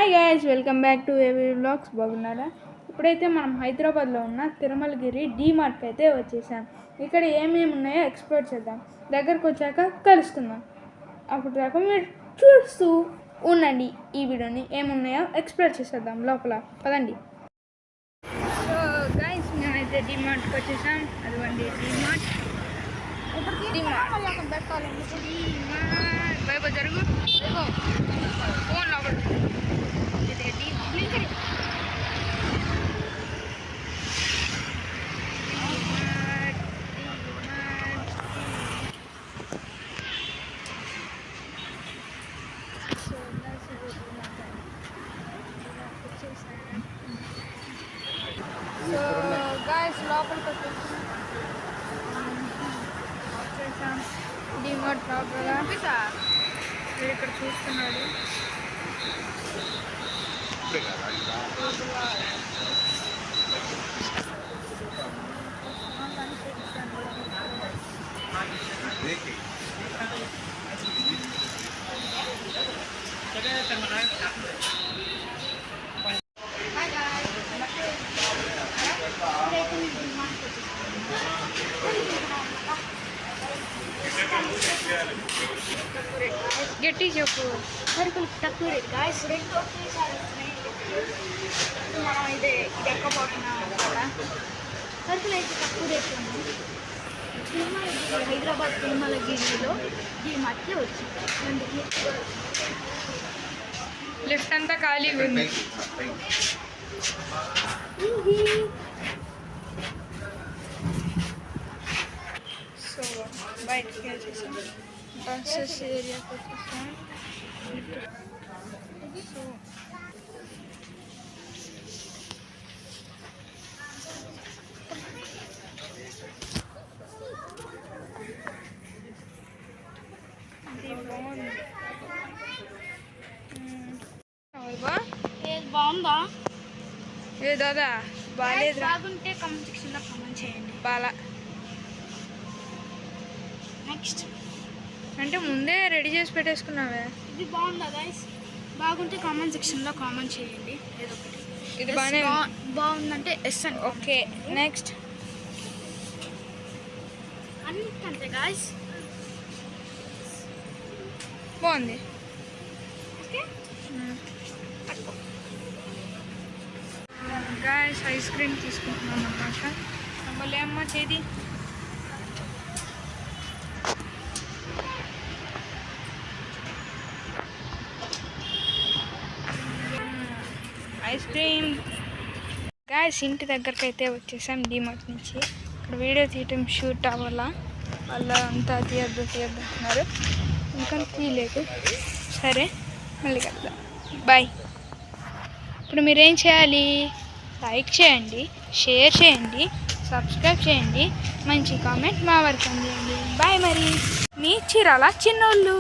Hi guys, welcome back to ఏవి vlogs. బాగున్నారా? ఇప్పుడైతే మనం హైదరాబాద్లో ఉన్న తిరుమలగిరి డీమార్ట్కి అయితే వచ్చేసాం. ఇక్కడ ఏమేమి ఉన్నాయో ఎక్స్ప్లోర్ చేద్దాం. దగ్గరకు వచ్చాక కలుసుకుందాం. అప్పుడు దాకా మీరు చూస్తూ ఉండండి ఈ వీడియోని. ఏమున్నాయో ఎక్స్ప్లోర్ చేసేద్దాం లోపల. పదండి. సో గైస్, మేమైతే డీమార్ట్కి వచ్చేసాం. అదిగోండి డీమార్ట్. బయట జరుగు ఫోన్ లోపల. సో గాయస్, లోపలికి వచ్చేసాం డీమార్ట్ లోపల. ఇక్కడ చూస్తున్నాడు. గట్టి చెప్పు. సరుకులు తక్కువ రేట్ గాయస్. రెండు ఒకేసారి మనం ఇది ఎక్కబోతున్నాం కదా. సరుకులు అయితే తక్కువ రేట్లు ఉన్నాయి. తిరుమలగిరి, హైదరాబాద్ తిరుమలగిరిలో డీమార్ట్కి వచ్చింది. అందుకే లిఫ్ట్ అంతా ఖాళీగా ఉంది. సో బయటికి వచ్చేసాం. బస్సెస్ ఏరియాకి వచ్చేసాం. సో బాగుందా? ఏ దాదా బాగాలేదు. బాగుంటే కామెంట్ సెక్షన్లో కామెంట్ చేయండి. బాగా నెక్స్ట్ అంటే ముందే రెడీ చేసి పెట్టేసుకున్నావే. ఇది బాగుందా గైస్? బాగుంటే కామెంట్ సెక్షన్లో కామెంట్ చేయండి. ఏదో ఒకటి. ఇది బాగానే బాగుందంటే ఎస్ అని. Okay, next. అన్నిటికంటే గాయస్ బాగుంది. ఓకే, గాయస్ ఐస్ క్రీమ్ తీసుకుంటున్నాం అన్నమాట. మళ్ళీ అమ్మ చేది ఐస్ క్రీమ్. గాయస్, ఇంటి దగ్గరికి అయితే వచ్చేసాం డీమార్ట్ నుంచి. ఇక్కడ వీడియో తీయటం షూట్ అవ్వాలా, వాళ్ళ అంతా తీయద్దు అంటున్నారు. ఇంకా తీయలేదు. సరే, మళ్ళీ కలుద్దాం. బాయ్. ఇప్పుడు మీరేం చేయాలి? లైక్ చేయండి, షేర్ చేయండి, సబ్స్క్రైబ్ చేయండి, మంచి కామెంట్ మా వరకు అందియండి. బాయ్. మరి మీ చీరాల చిన్నోళ్ళు.